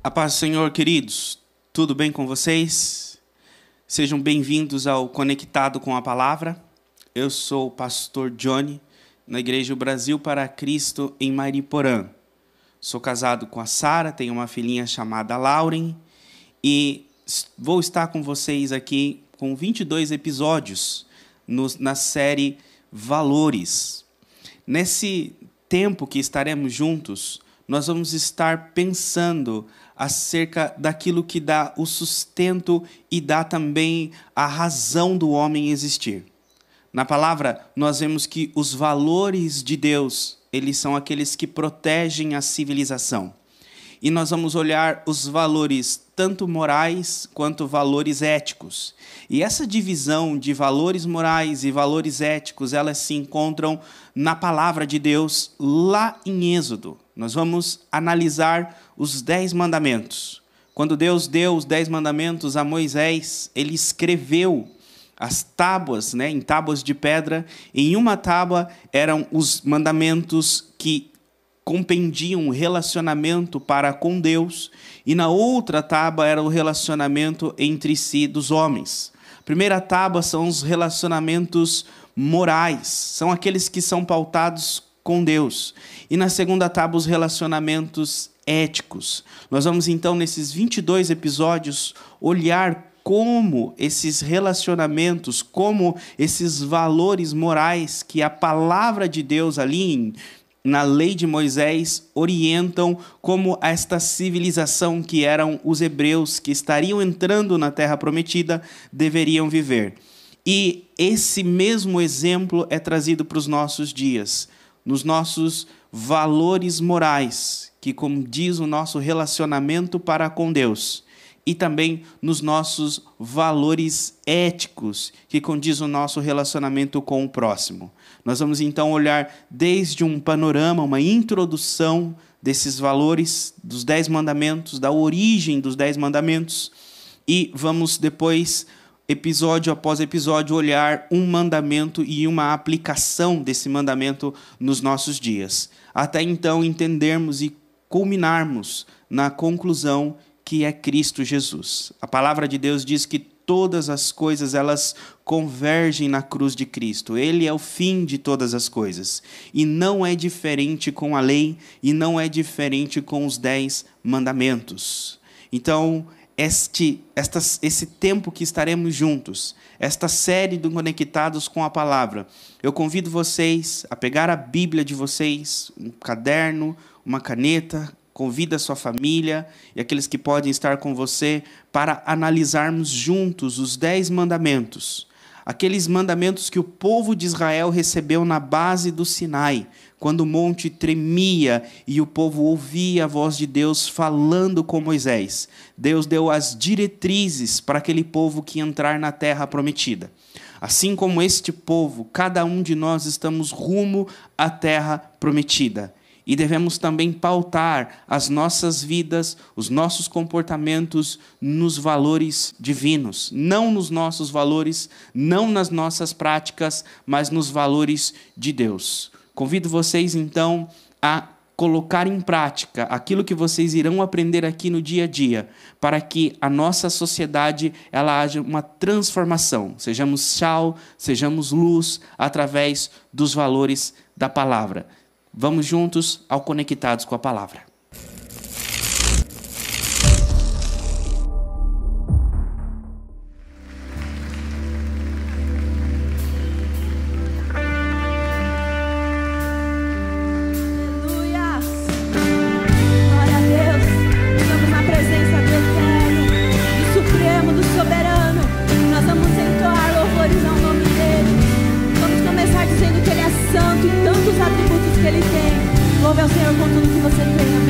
A paz do Senhor, queridos, tudo bem com vocês? Sejam bem-vindos ao Conectado com a Palavra. Eu sou o pastor Johnny, na Igreja Brasil para Cristo, em Mariporã. Sou casado com a Sara, tenho uma filhinha chamada Lauren e vou estar com vocês aqui com 22 episódios na série Valores. Nesse tempo que estaremos juntos, nós vamos estar pensando acerca daquilo que dá o sustento e dá também a razão do homem existir. Na palavra, nós vemos que os valores de Deus, eles são aqueles que protegem a civilização. E nós vamos olhar os valores tanto morais quanto valores éticos. E essa divisão de valores morais e valores éticos, elas se encontram na palavra de Deus lá em Êxodo. Nós vamos analisar os 10 mandamentos. Quando Deus deu os 10 mandamentos a Moisés, ele escreveu as tábuas, em tábuas de pedra. Em uma tábua eram os mandamentos que compreendiam o relacionamento para com Deus, e na outra tábua era o relacionamento entre si dos homens. A primeira tábua são os relacionamentos morais, são aqueles que são pautados com Deus. E na segunda tábua, os relacionamentos éticos. Nós vamos então, nesses 22 episódios, olhar como esses relacionamentos, como esses valores morais que a palavra de Deus ali na lei de Moisés orientam como esta civilização que eram os hebreus que estariam entrando na terra prometida deveriam viver. E esse mesmo exemplo é trazido para os nossos dias, nos nossos valores morais, que condiz o nosso relacionamento para com Deus, e também nos nossos valores éticos, que condiz o nosso relacionamento com o próximo. Nós vamos então olhar desde um panorama, uma introdução desses valores, dos 10 mandamentos, da origem dos 10 mandamentos, e vamos depois, episódio após episódio, olhar um mandamento e uma aplicação desse mandamento nos nossos dias. Até então entendermos e culminarmos na conclusão que é Cristo Jesus. A palavra de Deus diz que todas as coisas elas convergem na cruz de Cristo. Ele é o fim de todas as coisas. E não é diferente com a lei, e não é diferente com os 10 mandamentos. Então, esse tempo que estaremos juntos, esta série do Conectados com a Palavra, eu convido vocês a pegar a Bíblia de vocês, um caderno, uma caneta, convida a sua família e aqueles que podem estar com você para analisarmos juntos os 10 mandamentos. Aqueles mandamentos que o povo de Israel recebeu na base do Sinai, quando o monte tremia e o povo ouvia a voz de Deus falando com Moisés. Deus deu as diretrizes para aquele povo que entrar na terra prometida. Assim como este povo, cada um de nós estamos rumo à terra prometida. E devemos também pautar as nossas vidas, os nossos comportamentos nos valores divinos. Não nos nossos valores, não nas nossas práticas, mas nos valores de Deus. Convido vocês, então, a colocar em prática aquilo que vocês irão aprender aqui no dia a dia, para que a nossa sociedade ela haja uma transformação. Sejamos sal, sejamos luz, através dos valores da palavra. Vamos juntos ao Conectados com a Palavra. Aleluia! Glória a Deus! Estamos na presença do Eterno, do Supremo, do Soberano. Nós vamos entoar louvores ao nome dEle. Vamos começar dizendo que Ele é santo e tantos atributos que Ele tem. Louve ao Senhor com tudo que você tem.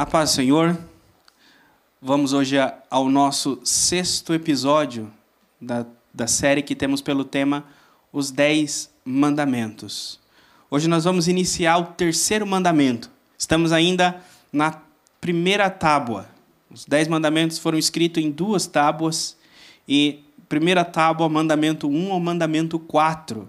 A paz do Senhor. Vamos hoje ao nosso 6º episódio da série que temos pelo tema Os 10 Mandamentos. Hoje nós vamos iniciar o 3º mandamento. Estamos ainda na primeira tábua. Os 10 mandamentos foram escritos em 2 tábuas. E primeira tábua, mandamento 1 ao mandamento 4.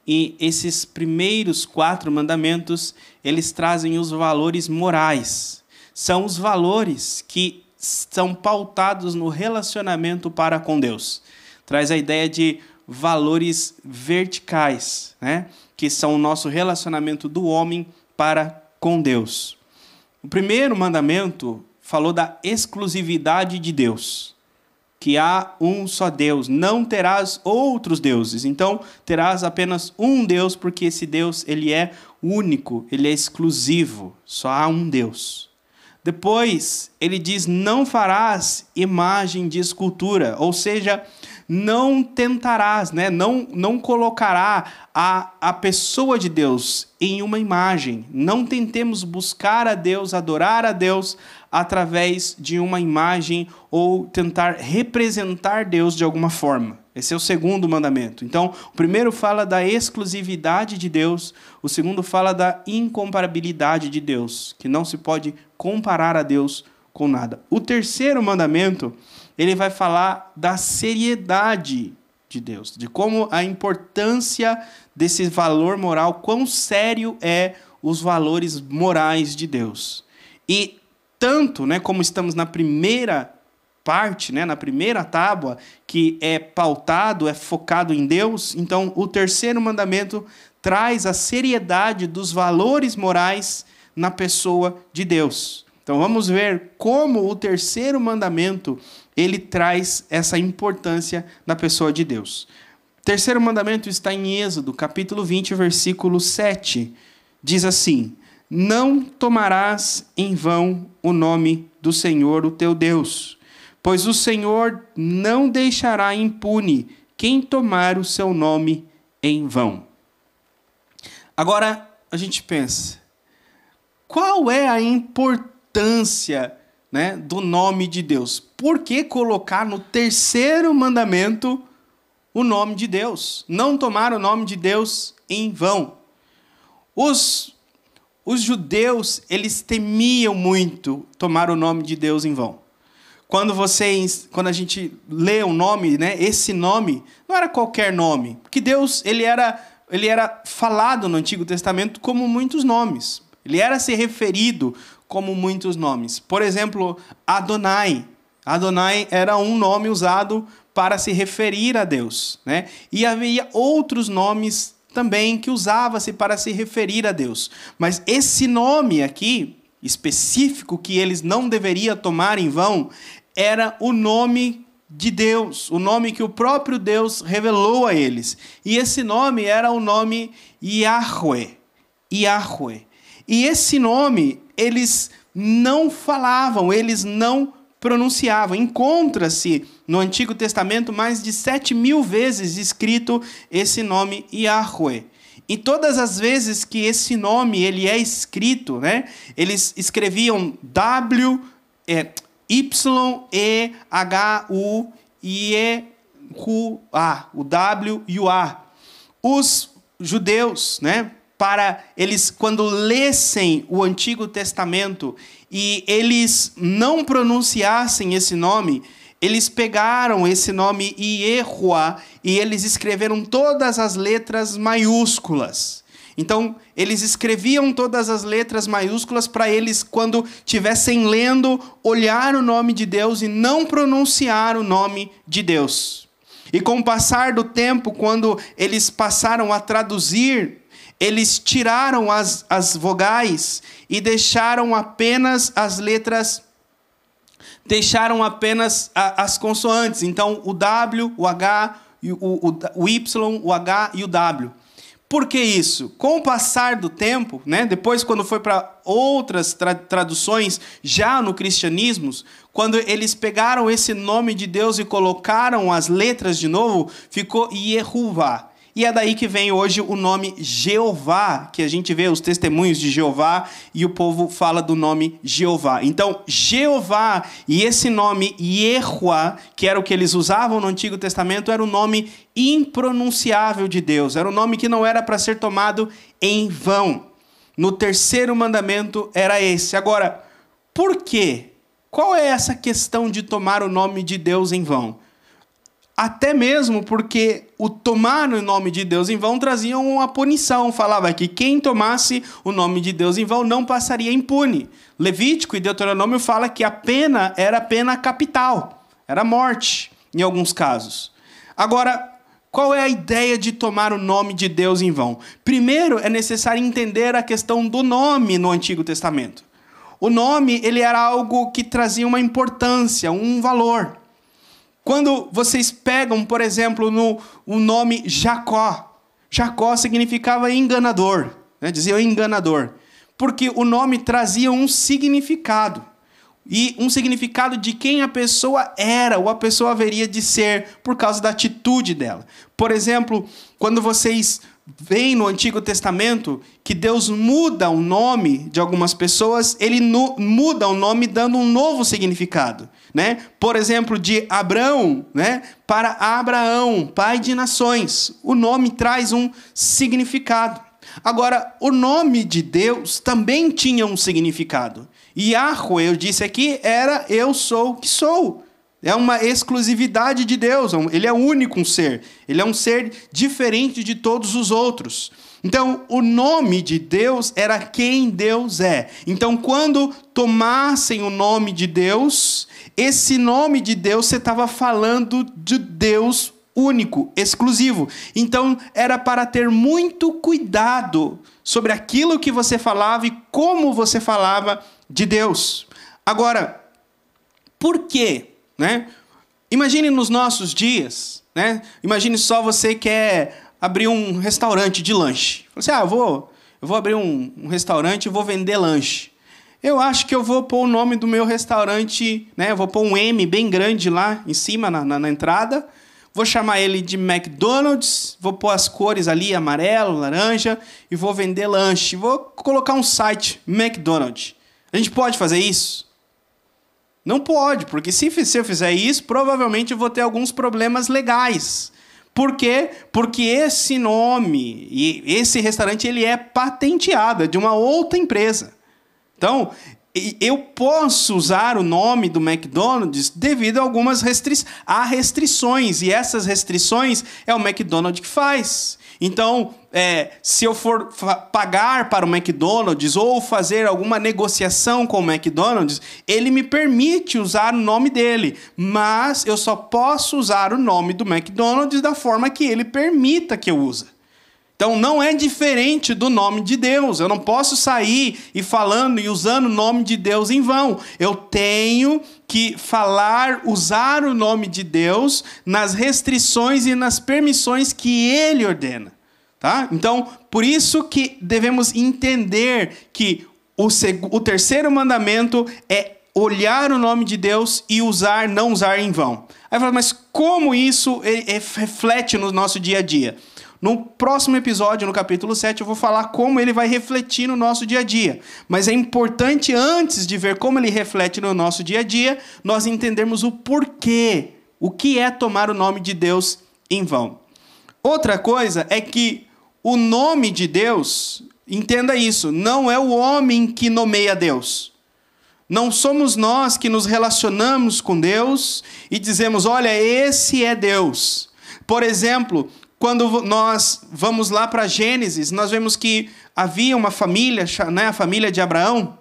E esses primeiros 4 mandamentos, eles trazem os valores morais. São os valores que são pautados no relacionamento para com Deus. Traz a ideia de valores verticais, né? Que são o nosso relacionamento do homem para com Deus. O primeiro mandamento falou da exclusividade de Deus. Que há um só Deus, não terás outros deuses. Então, terás apenas um Deus, porque esse Deus, ele é único, ele é exclusivo. Só há um Deus. Depois, ele diz, não farás imagem de escultura, ou seja, não tentarás, né? não colocará a pessoa de Deus em uma imagem. Não tentemos buscar a Deus, adorar a Deus através de uma imagem ou tentar representar Deus de alguma forma. Esse é o segundo mandamento. Então, o primeiro fala da exclusividade de Deus, o segundo fala da incomparabilidade de Deus, que não se pode comparar a Deus com nada. O terceiro mandamento, ele vai falar da seriedade de Deus, de como a importância desse valor moral, quão sério é os valores morais de Deus. E tanto, né, como estamos na primeira parte, né, na primeira tábua, que é pautado, é focado em Deus, então o terceiro mandamento traz a seriedade dos valores morais na pessoa de Deus. Então vamos ver como o terceiro mandamento ele traz essa importância na pessoa de Deus. O terceiro mandamento está em Êxodo, capítulo 20, versículo 7. Diz assim: não tomarás em vão o nome do Senhor, o teu Deus, pois o Senhor não deixará impune quem tomar o seu nome em vão. Agora, a gente pensa, qual é a importância, né, do nome de Deus? Por que colocar no terceiro mandamento o nome de Deus? Não tomar o nome de Deus em vão. Os judeus, eles temiam muito tomar o nome de Deus em vão. Quando a gente lê o nome, né, esse nome não era qualquer nome, porque Deus ele era falado no Antigo Testamento como muitos nomes. Ele era se referido como muitos nomes. Por exemplo, Adonai. Adonai era um nome usado para se referir a Deus, né? E havia outros nomes também que usava-se para se referir a Deus. Mas esse nome aqui, específico, que eles não deveriam tomar em vão, era o nome de Deus, o nome que o próprio Deus revelou a eles. E esse nome era o nome Yahweh. Yahweh. E esse nome, eles não falavam, eles não pronunciavam. Encontra-se no Antigo Testamento mais de 7.000 vezes escrito esse nome Yahweh. E todas as vezes que esse nome ele é escrito, né, eles escreviam Y-E-H-U-I-E-Q-A, o W e o A. Os judeus, né, para eles, quando lessem o Antigo Testamento e eles não pronunciassem esse nome, eles pegaram esse nome Yehua e eles escreveram todas as letras maiúsculas. Então, eles escreviam todas as letras maiúsculas para eles, quando estivessem lendo, olhar o nome de Deus e não pronunciar o nome de Deus. E com o passar do tempo, quando eles passaram a traduzir, eles tiraram as vogais e deixaram apenas as letras, deixaram apenas as consoantes. Então, o W, o H, o Y, o H e o W. Por que isso? Com o passar do tempo, né, depois quando foi para outras traduções, já no cristianismo, quando eles pegaram esse nome de Deus e colocaram as letras de novo, ficou Yehová. E é daí que vem hoje o nome Jeová, que a gente vê os testemunhos de Jeová e o povo fala do nome Jeová. Então, Jeová e esse nome Yehoá, que era o que eles usavam no Antigo Testamento, era um nome impronunciável de Deus. Era um nome que não era para ser tomado em vão. No terceiro mandamento era esse. Agora, por quê? Qual é essa questão de tomar o nome de Deus em vão? Até mesmo porque o tomar o nome de Deus em vão trazia uma punição. Falava que quem tomasse o nome de Deus em vão não passaria impune. Levítico e Deuteronômio fala que a pena era pena capital. Era morte, em alguns casos. Agora, qual é a ideia de tomar o nome de Deus em vão? Primeiro, é necessário entender a questão do nome no Antigo Testamento. O nome, ele era algo que trazia uma importância, um valor. Quando vocês pegam, por exemplo, o nome Jacó. Jacó significava enganador, né? Dizia enganador. Porque o nome trazia um significado. E um significado de quem a pessoa era, ou a pessoa haveria de ser, por causa da atitude dela. Por exemplo, quando vocês veem no Antigo Testamento que Deus muda o nome de algumas pessoas, ele muda o nome dando um novo significado, né? Por exemplo, de Abrão, né, para Abraão, pai de nações. O nome traz um significado. Agora, o nome de Deus também tinha um significado. Yahweh, eu disse aqui, era eu sou o que sou. É uma exclusividade de Deus. Ele é único um ser. Ele é um ser diferente de todos os outros. Então, o nome de Deus era quem Deus é. Então, quando tomassem o nome de Deus, esse nome de Deus você estava falando de Deus único, exclusivo. Então, era para ter muito cuidado sobre aquilo que você falava e como você falava de Deus. Agora, por quê? Né? Imagine nos nossos dias, né? Imagine só você quer abrir um restaurante de lanche. Você, eu vou abrir um restaurante e vou vender lanche. Eu acho que eu vou pôr o nome do meu restaurante, né? Eu vou pôr um M bem grande lá em cima, na entrada. Vou chamar ele de McDonald's, vou pôr as cores ali, amarelo, laranja, e vou vender lanche. Vou colocar um site, McDonald's. A gente pode fazer isso? Não pode, porque se eu fizer isso, provavelmente eu vou ter alguns problemas legais. Por quê? Porque esse nome e esse restaurante ele é patenteado, é de uma outra empresa. Então, eu posso usar o nome do McDonald's devido a algumas restrições. E essas restrições é o McDonald's que faz. Então, se eu for pagar para o McDonald's ou fazer alguma negociação com o McDonald's, ele me permite usar o nome dele. Mas eu só posso usar o nome do McDonald's da forma que ele permita que eu use. Então, não é diferente do nome de Deus. Eu não posso sair e falando e usando o nome de Deus em vão. Eu tenho que usar o nome de Deus nas restrições e nas permissões que Ele ordena. Tá? Então, por isso que devemos entender que o terceiro mandamento é olhar o nome de Deus e não usar em vão. Aí fala, mas como isso reflete no nosso dia a dia? No próximo episódio, no capítulo 7, eu vou falar como ele vai refletir no nosso dia a dia. Mas é importante, antes de ver como ele reflete no nosso dia a dia, nós entendermos o porquê. O que é tomar o nome de Deus em vão. Outra coisa é que o nome de Deus, entenda isso, não é o homem que nomeia Deus. Não somos nós que nos relacionamos com Deus e dizemos, olha, esse é Deus. Por exemplo, quando nós vamos lá para Gênesis, nós vemos que havia uma família, né, a família de Abraão,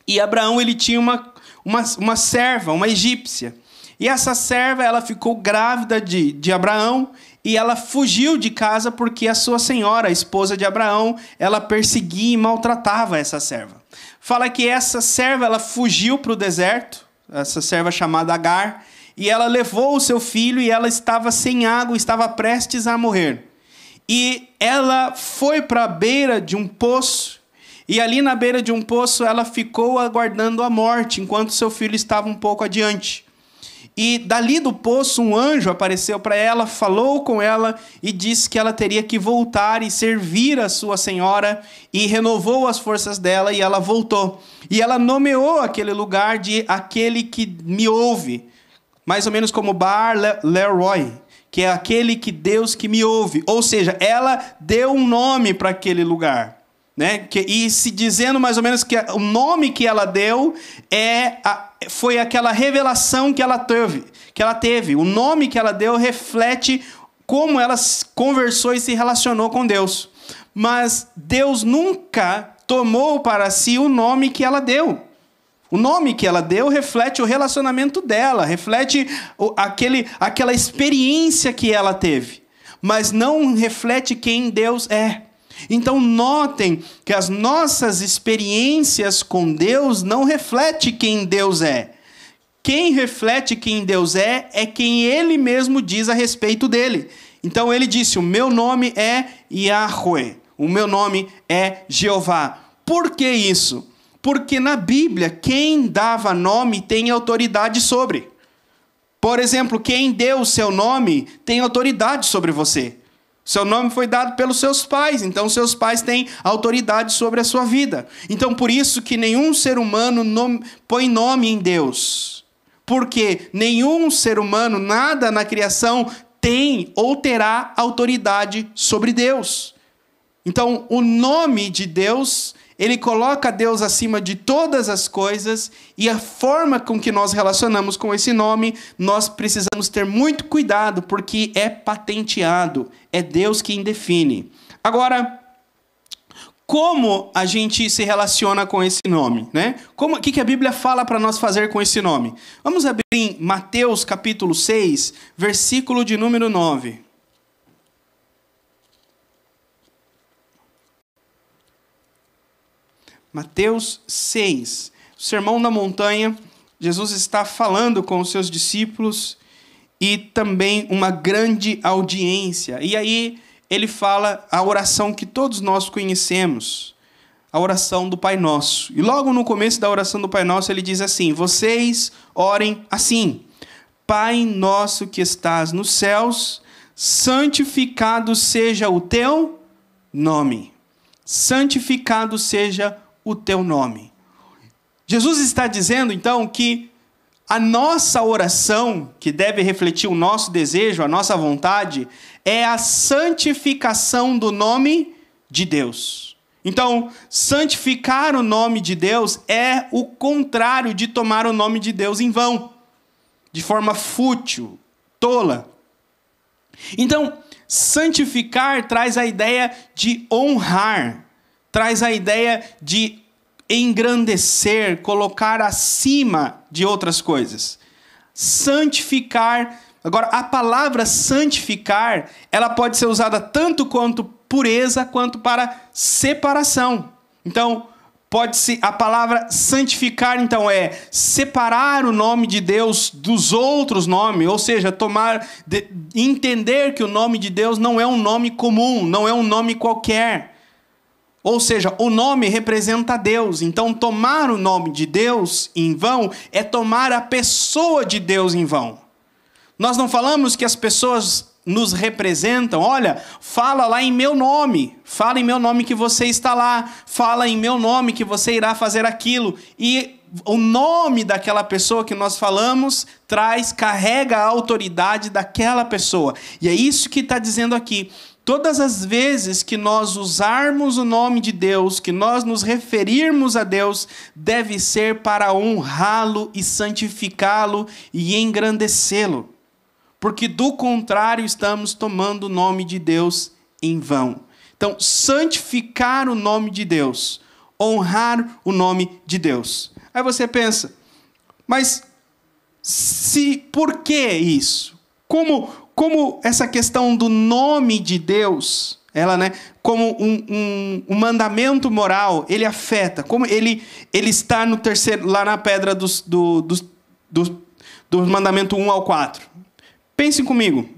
e Abraão ele tinha uma serva, uma egípcia. E essa serva ela ficou grávida de Abraão e ela fugiu de casa porque a sua senhora, a esposa de Abraão, ela perseguia e maltratava essa serva. Fala que essa serva ela fugiu para o deserto, essa serva chamada Agar, e ela levou o seu filho e ela estava sem água, estava prestes a morrer. E ela foi para a beira de um poço, e ali na beira de um poço ela ficou aguardando a morte, enquanto seu filho estava um pouco adiante. E dali do poço um anjo apareceu para ela, falou com ela e disse que ela teria que voltar e servir a sua senhora, e renovou as forças dela e ela voltou. E ela nomeou aquele lugar de aquele que me ouve, mais ou menos como Baal-leroi, que é aquele que Deus que me ouve. Ou seja, ela deu um nome para aquele lugar, né? E se dizendo mais ou menos que o nome que ela deu foi aquela revelação que ela teve. O nome que ela deu reflete como ela conversou e se relacionou com Deus. Mas Deus nunca tomou para si o nome que ela deu. O nome que ela deu reflete o relacionamento dela, reflete aquela experiência que ela teve, mas não reflete quem Deus é. Então notem que as nossas experiências com Deus não refletem quem Deus é. Quem reflete quem Deus é quem Ele mesmo diz a respeito dele. Então ele disse: o meu nome é Yahweh, o meu nome é Jeová. Por que isso? Porque na Bíblia, quem dava nome tem autoridade sobre. Por exemplo, quem deu o seu nome tem autoridade sobre você. Seu nome foi dado pelos seus pais, então seus pais têm autoridade sobre a sua vida. Então por isso que nenhum ser humano põe nome em Deus. Porque nenhum ser humano, nada na criação tem ou terá autoridade sobre Deus. Então o nome de Deus, ele coloca Deus acima de todas as coisas, e a forma com que nós relacionamos com esse nome, nós precisamos ter muito cuidado, porque é patenteado, é Deus quem define. Agora, como a gente se relaciona com esse nome, né? O que a Bíblia fala para nós fazer com esse nome? Vamos abrir em Mateus capítulo 6, versículo de número 9. Mateus 6, o Sermão da Montanha. Jesus está falando com os seus discípulos e também uma grande audiência. E aí ele fala a oração que todos nós conhecemos, a oração do Pai Nosso. E logo no começo da oração do Pai Nosso ele diz assim: vocês orem assim: Pai nosso que estás nos céus, santificado seja o teu nome. Santificado seja o teu nome. Jesus está dizendo, então, que a nossa oração, que deve refletir o nosso desejo, a nossa vontade, é a santificação do nome de Deus. Então, santificar o nome de Deus é o contrário de tomar o nome de Deus em vão, de forma fútil, tola. Então, santificar traz a ideia de honrar, traz a ideia de engrandecer, colocar acima de outras coisas. Santificar. Agora, a palavra santificar, ela pode ser usada tanto quanto pureza, quanto para separação. Então, a palavra santificar, então, é separar o nome de Deus dos outros nomes, ou seja, entender que o nome de Deus não é um nome comum, não é um nome qualquer. Ou seja, o nome representa Deus. Então, tomar o nome de Deus em vão é tomar a pessoa de Deus em vão. Nós não falamos que as pessoas nos representam. Olha, fala lá em meu nome. Fala em meu nome que você está lá. Fala em meu nome que você irá fazer aquilo. E o nome daquela pessoa que nós falamos carrega a autoridade daquela pessoa. E é isso que está dizendo aqui. Todas as vezes que nós usarmos o nome de Deus, que nós nos referirmos a Deus, deve ser para honrá-lo e santificá-lo e engrandecê-lo. Porque do contrário estamos tomando o nome de Deus em vão. Então, santificar o nome de Deus, honrar o nome de Deus. Aí você pensa, mas por que isso? Como essa questão do nome de Deus, ela, né, como um mandamento moral, ele afeta, como ele está no terceiro, lá na pedra do mandamento 1 ao 4. Pensem comigo.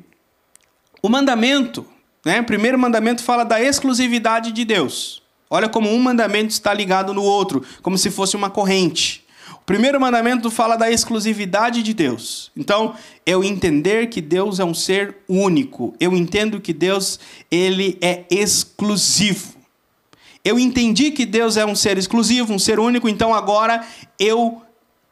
O mandamento, né, o primeiro mandamento fala da exclusividade de Deus. Olha como um mandamento está ligado no outro, como se fosse uma corrente. O primeiro mandamento fala da exclusividade de Deus. Então, eu entender que Deus é um ser único. Eu entendo que Deus, ele é exclusivo. Eu entendi que Deus é um ser exclusivo, um ser único, então agora eu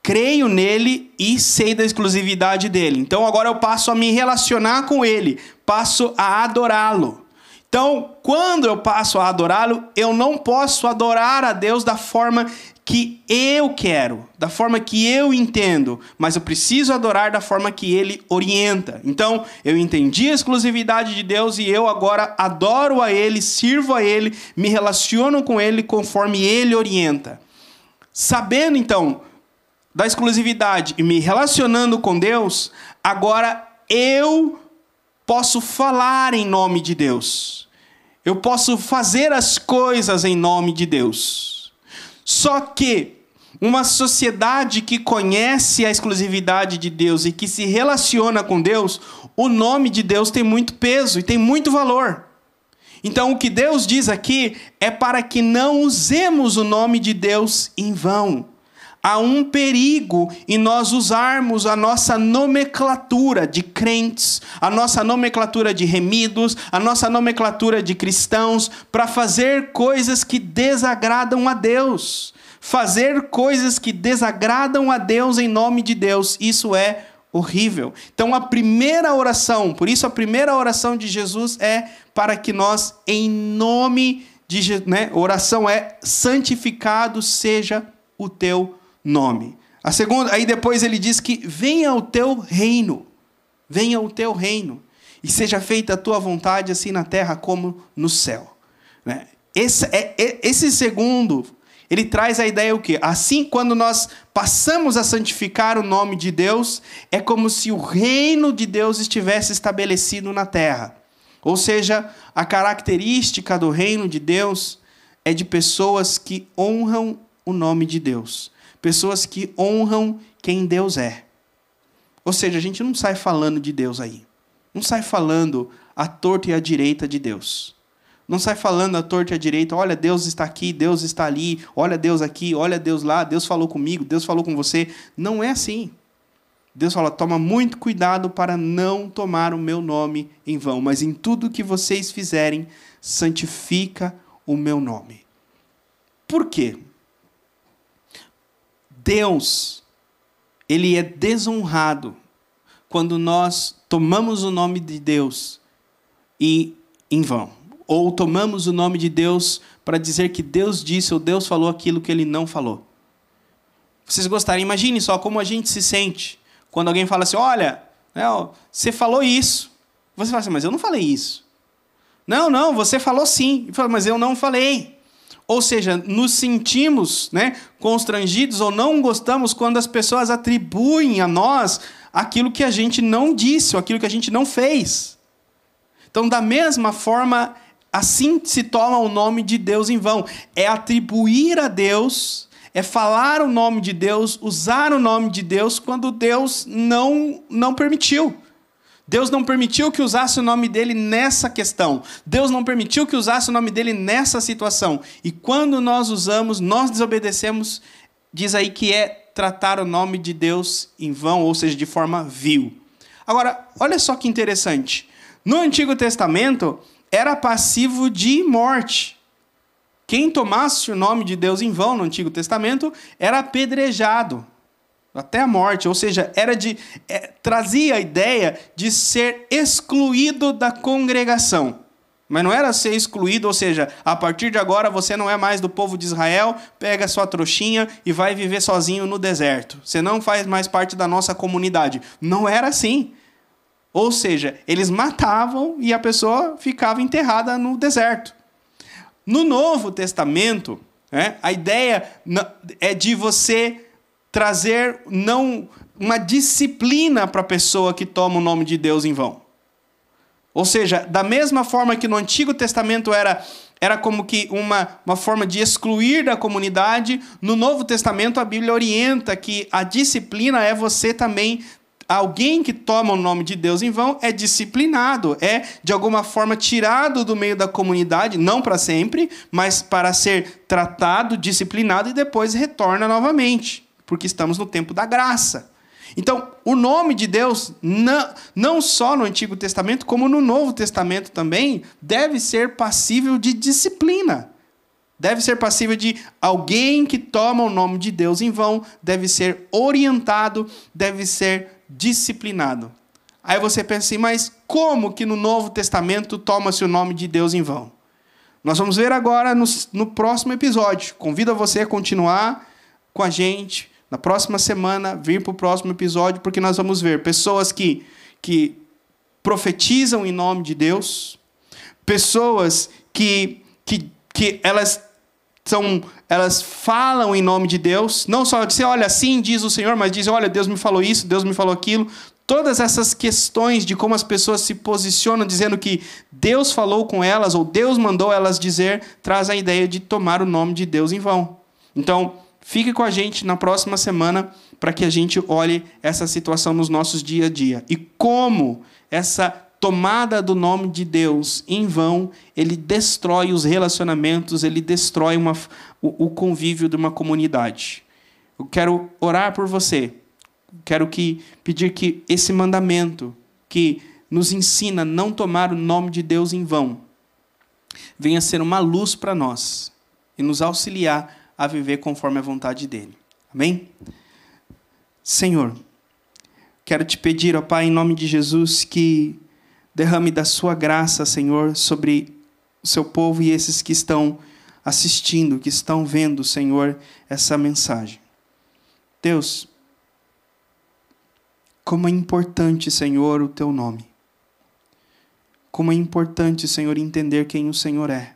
creio nele e sei da exclusividade dele. Então agora eu passo a me relacionar com ele, passo a adorá-lo. Então, quando eu passo a adorá-lo, eu não posso adorar a Deus da forma que eu quero, da forma que eu entendo, mas eu preciso adorar da forma que ele orienta. Então, eu entendi a exclusividade de Deus e eu agora adoro a ele, sirvo a ele, me relaciono com ele conforme ele orienta. Sabendo, então, da exclusividade e me relacionando com Deus, agora eu posso falar em nome de Deus. Eu posso fazer as coisas em nome de Deus. Só que uma sociedade que conhece a exclusividade de Deus e que se relaciona com Deus, o nome de Deus tem muito peso e tem muito valor. Então o que Deus diz aqui é para que não usemos o nome de Deus em vão. Há um perigo em nós usarmos a nossa nomenclatura de crentes, a nossa nomenclatura de remidos, a nossa nomenclatura de cristãos, para fazer coisas que desagradam a Deus. Fazer coisas que desagradam a Deus em nome de Deus, isso é horrível. Então a primeira oração, por isso a primeira oração de Jesus é para que nós, em nome de Jesus, oração é santificado seja o teu nome. A segunda, aí depois ele diz que venha o teu reino, e seja feita a tua vontade assim na terra como no céu. Esse segundo, ele traz a ideia o quê? Assim, quando nós passamos a santificar o nome de Deus, é como se o reino de Deus estivesse estabelecido na terra. Ou seja, a característica do reino de Deus é de pessoas que honram o nome de Deus. Pessoas que honram quem Deus é. Ou seja, a gente não sai falando de Deus aí. Não sai falando à torta e à direita de Deus. Não sai falando à torta e à direita, olha, Deus está aqui, Deus está ali, olha Deus aqui, olha Deus lá, Deus falou comigo, Deus falou com você. Não é assim. Deus fala, toma muito cuidado para não tomar o meu nome em vão, mas em tudo que vocês fizerem, santifica o meu nome. Por quê? Deus, ele é desonrado quando nós tomamos o nome de Deus e em vão. Ou tomamos o nome de Deus para dizer que Deus disse ou Deus falou aquilo que ele não falou. Vocês gostariam? Imagine só como a gente se sente quando alguém fala assim, olha, você falou isso. Você fala assim, mas eu não falei isso. Não, você falou sim. Mas eu não falei. Ou seja, nos sentimos constrangidos ou não gostamos quando as pessoas atribuem a nós aquilo que a gente não disse ou aquilo que a gente não fez. Então, da mesma forma, assim se toma o nome de Deus em vão. É atribuir a Deus, é falar o nome de Deus, usar o nome de Deus quando Deus não permitiu. Deus não permitiu que usasse o nome dele nessa questão. Deus não permitiu que usasse o nome dele nessa situação. E quando nós usamos, nós desobedecemos, diz aí que é tratar o nome de Deus em vão, ou seja, de forma vil. Agora, olha só que interessante. No Antigo Testamento, era passivo de morte. Quem tomasse o nome de Deus em vão no Antigo Testamento era apedrejado até a morte, ou seja, trazia a ideia de ser excluído da congregação. Mas não era ser excluído, ou seja, a partir de agora você não é mais do povo de Israel, pega sua trouxinha e vai viver sozinho no deserto. Você não faz mais parte da nossa comunidade. Não era assim. Ou seja, eles matavam e a pessoa ficava enterrada no deserto. No Novo Testamento, a ideia é de você trazer uma disciplina para a pessoa que toma o nome de Deus em vão. Ou seja, da mesma forma que no Antigo Testamento era como que uma forma de excluir da comunidade, no Novo Testamento a Bíblia orienta que a disciplina é você também, alguém que toma o nome de Deus em vão é disciplinado, é de alguma forma tirado do meio da comunidade, não para sempre, mas para ser tratado, disciplinado e depois retorna novamente. porque estamos no tempo da graça. Então, o nome de Deus, não só no Antigo Testamento, como no Novo Testamento também, deve ser passível de disciplina. Deve ser passível de alguém que toma o nome de Deus em vão, deve ser orientado, deve ser disciplinado. Aí você pensa assim, mas como que no Novo Testamento toma-se o nome de Deus em vão? Nós vamos ver agora no próximo episódio. Convido você a continuar com a gente na próxima semana, vir para o próximo episódio, porque nós vamos ver pessoas que profetizam em nome de Deus, pessoas que elas falam em nome de Deus, não só dizer, olha, assim diz o Senhor, mas dizem, olha, Deus me falou isso, Deus me falou aquilo. Todas essas questões de como as pessoas se posicionam dizendo que Deus falou com elas ou Deus mandou elas dizer, traz a ideia de tomar o nome de Deus em vão. Então, fique com a gente na próxima semana para que a gente olhe essa situação nos nossos dia a dia. E como essa tomada do nome de Deus em vão, ele destrói os relacionamentos, ele destrói o convívio de uma comunidade. Eu quero orar por você. Quero pedir que esse mandamento que nos ensina a não tomar o nome de Deus em vão venha ser uma luz para nós e nos auxiliar a viver conforme a vontade dele. Amém? Senhor, quero te pedir, ó Pai, em nome de Jesus, que derrame da sua graça, Senhor, sobre o seu povo e esses que estão assistindo, que estão vendo, Senhor, essa mensagem. Deus, como é importante, Senhor, o teu nome. Como é importante, Senhor, entender quem o Senhor é.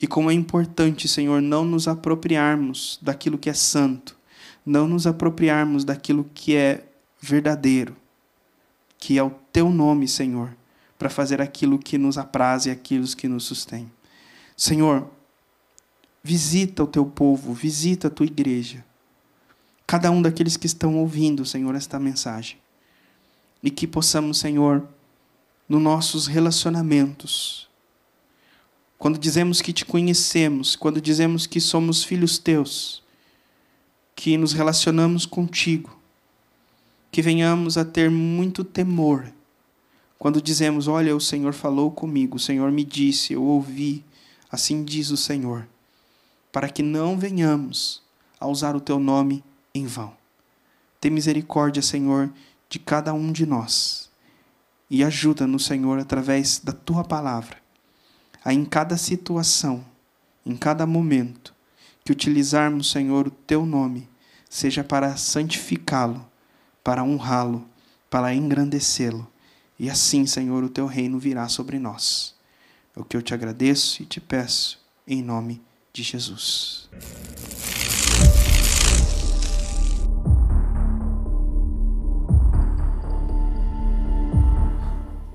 E como é importante, Senhor, não nos apropriarmos daquilo que é santo, não nos apropriarmos daquilo que é verdadeiro, que é o teu nome, Senhor, para fazer aquilo que nos apraz e aquilo que nos sustém. Senhor, visita o teu povo, visita a tua igreja, cada um daqueles que estão ouvindo, Senhor, esta mensagem, e que possamos, Senhor, nos nossos relacionamentos, quando dizemos que te conhecemos, quando dizemos que somos filhos teus, que nos relacionamos contigo, que venhamos a ter muito temor, quando dizemos, olha, o Senhor falou comigo, o Senhor me disse, eu ouvi, assim diz o Senhor, para que não venhamos a usar o teu nome em vão. Tem misericórdia, Senhor, de cada um de nós, e ajuda-nos, Senhor, através da tua palavra, a em cada situação, em cada momento, que utilizarmos, Senhor, o teu nome, seja para santificá-lo, para honrá-lo, para engrandecê-lo. E assim, Senhor, o teu reino virá sobre nós. É o que eu te agradeço e te peço, em nome de Jesus.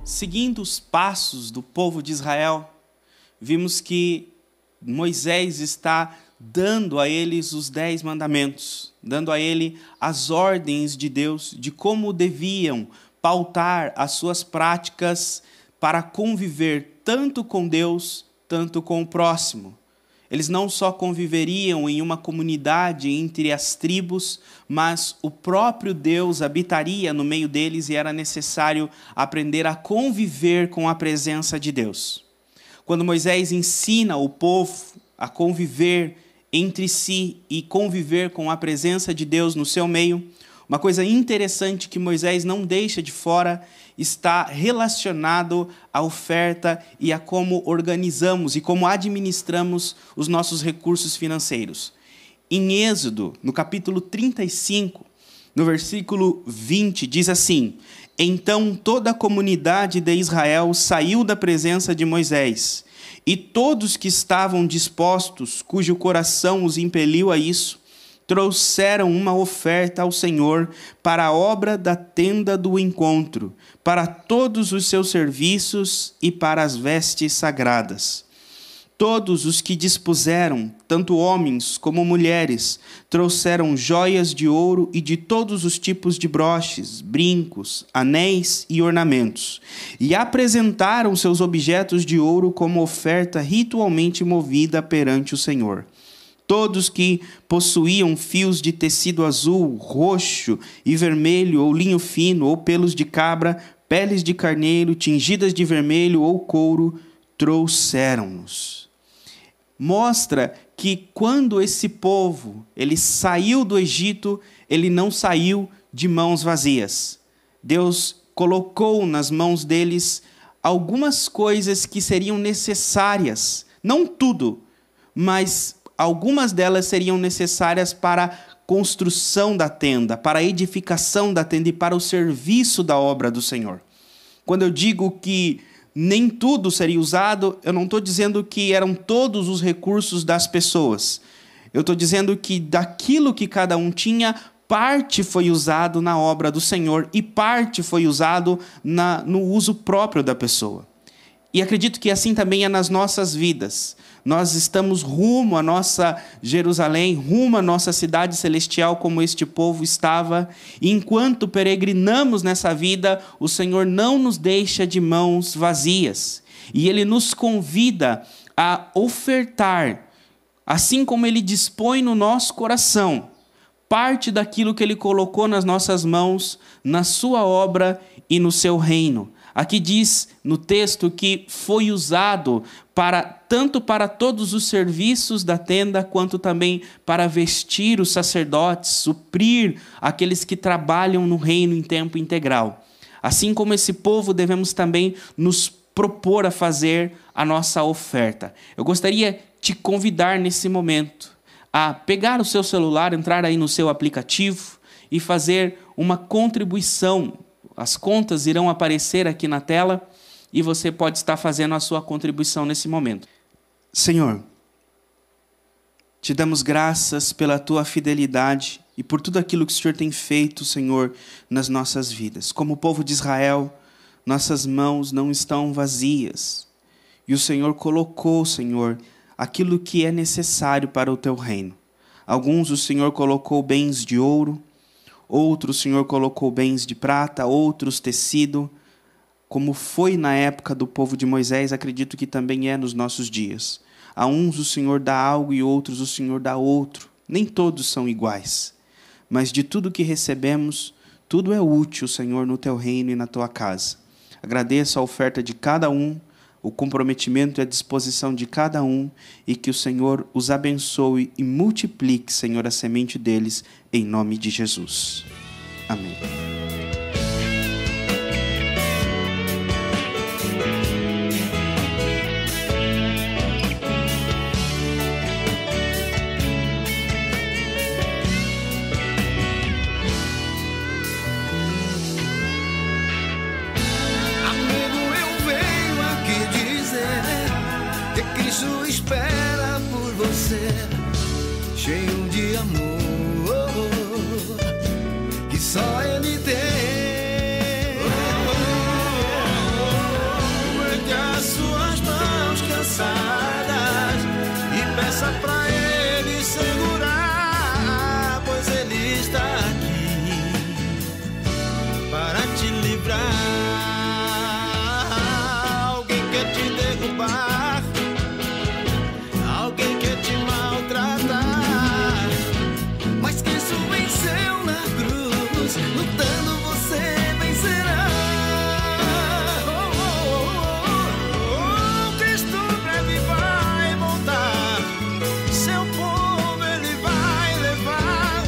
Seguindo os passos do povo de Israel, vimos que Moisés está dando a eles os 10 mandamentos, dando a ele as ordens de Deus, de como deviam pautar as suas práticas para conviver tanto com Deus, tanto com o próximo. Eles não só conviveriam em uma comunidade entre as tribos, mas o próprio Deus habitaria no meio deles e era necessário aprender a conviver com a presença de Deus. Quando Moisés ensina o povo a conviver entre si e conviver com a presença de Deus no seu meio, uma coisa interessante que Moisés não deixa de fora está relacionado à oferta e a como organizamos e como administramos os nossos recursos financeiros. Em Êxodo, no capítulo 35, no versículo 20, diz assim: Então toda a comunidade de Israel saiu da presença de Moisés, e todos que estavam dispostos, cujo coração os impeliu a isso, trouxeram uma oferta ao Senhor para a obra da tenda do encontro, para todos os seus serviços e para as vestes sagradas. Todos os que dispuseram, tanto homens como mulheres, trouxeram joias de ouro e de todos os tipos de broches, brincos, anéis e ornamentos, e apresentaram seus objetos de ouro como oferta ritualmente movida perante o Senhor. Todos que possuíam fios de tecido azul, roxo e vermelho, ou linho fino, ou pelos de cabra, peles de carneiro, tingidas de vermelho ou couro, trouxeram-nos. Mostra que quando esse povo ele saiu do Egito, ele não saiu de mãos vazias. Deus colocou nas mãos deles algumas coisas que seriam necessárias, não tudo, mas algumas delas seriam necessárias para a construção da tenda, para a edificação da tenda e para o serviço da obra do Senhor. Quando eu digo que nem tudo seria usado, eu não estou dizendo que eram todos os recursos das pessoas. Eu estou dizendo que daquilo que cada um tinha, parte foi usado na obra do Senhor e parte foi usado no uso próprio da pessoa. E acredito que assim também é nas nossas vidas. Nós estamos rumo à nossa Jerusalém, rumo à nossa cidade celestial, como este povo estava. E enquanto peregrinamos nessa vida, o Senhor não nos deixa de mãos vazias. E Ele nos convida a ofertar, assim como Ele dispõe no nosso coração, parte daquilo que Ele colocou nas nossas mãos, na sua obra e no seu reino. Aqui diz no texto que foi usado tanto para todos os serviços da tenda, quanto também para vestir os sacerdotes, suprir aqueles que trabalham no reino em tempo integral. Assim como esse povo, devemos também nos propor a fazer a nossa oferta. Eu gostaria de te convidar nesse momento a pegar o seu celular, entrar aí no seu aplicativo e fazer uma contribuição. As contas irão aparecer aqui na tela e você pode estar fazendo a sua contribuição nesse momento. Senhor, te damos graças pela tua fidelidade e por tudo aquilo que o Senhor tem feito, Senhor, nas nossas vidas. Como o povo de Israel, nossas mãos não estão vazias. E o Senhor colocou, Senhor, aquilo que é necessário para o teu reino. Alguns o Senhor colocou bens de ouro, outros o Senhor colocou bens de prata, outros tecido, como foi na época do povo de Moisés, acredito que também é nos nossos dias. A uns o Senhor dá algo e outros o Senhor dá outro. Nem todos são iguais. Mas de tudo que recebemos, tudo é útil, Senhor, no teu reino e na tua casa. Agradeço a oferta de cada um, o comprometimento e a disposição de cada um, e que o Senhor os abençoe e multiplique, Senhor, a semente deles, em nome de Jesus. Amém. Espera por você, cheio de amor que só Ele tem. Mete as suas mãos cansadas e peça pra Ele segurar, pois Ele está aqui para te livrar. Alguém quer te derrubar, alguém quer te maltratar, mas Cristo venceu na cruz, lutando você vencerá. Cristo breve vai voltar, seu povo Ele vai levar,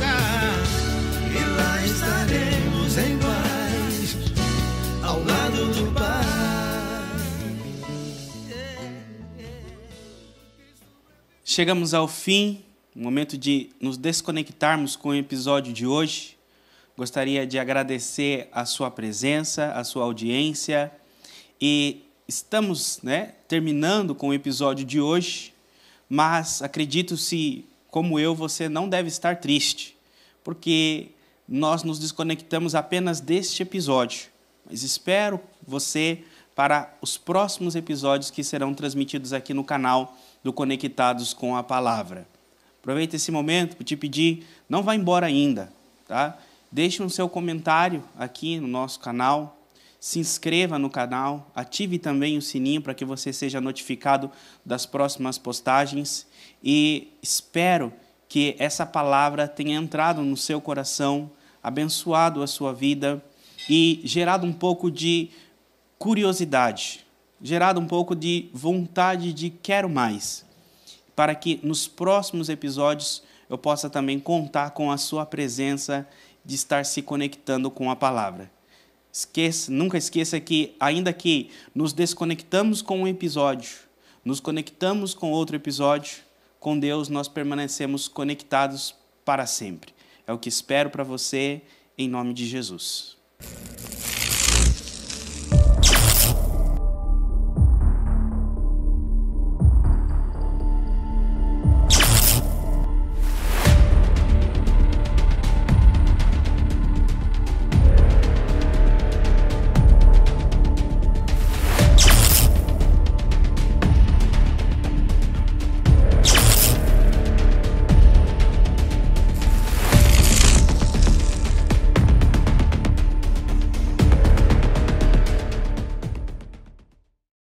e lá estaremos em paz, ao lado do Pai. Chegamos ao fim, momento de nos desconectarmos com o episódio de hoje. Gostaria de agradecer a sua presença, a sua audiência. E estamos, terminando com o episódio de hoje, mas acredito se, como eu, você não deve estar triste, porque nós nos desconectamos apenas deste episódio. Mas espero você para os próximos episódios que serão transmitidos aqui no canal do Conectados com a Palavra. Aproveita esse momento para te pedir, não vá embora ainda, tá? Deixe um seu comentário aqui no nosso canal. se inscreva no canal, ative também o sininho para que você seja notificado das próximas postagens e espero que essa palavra tenha entrado no seu coração, abençoado a sua vida e gerado um pouco de curiosidade, gerado um pouco de vontade de quero mais, para que nos próximos episódios eu possa também contar com a sua presença de estar se conectando com a palavra. Nunca esqueça que, ainda que nos desconectamos com um episódio, nos conectamos com outro episódio, com Deus nós permanecemos conectados para sempre. É o que espero para você, em nome de Jesus.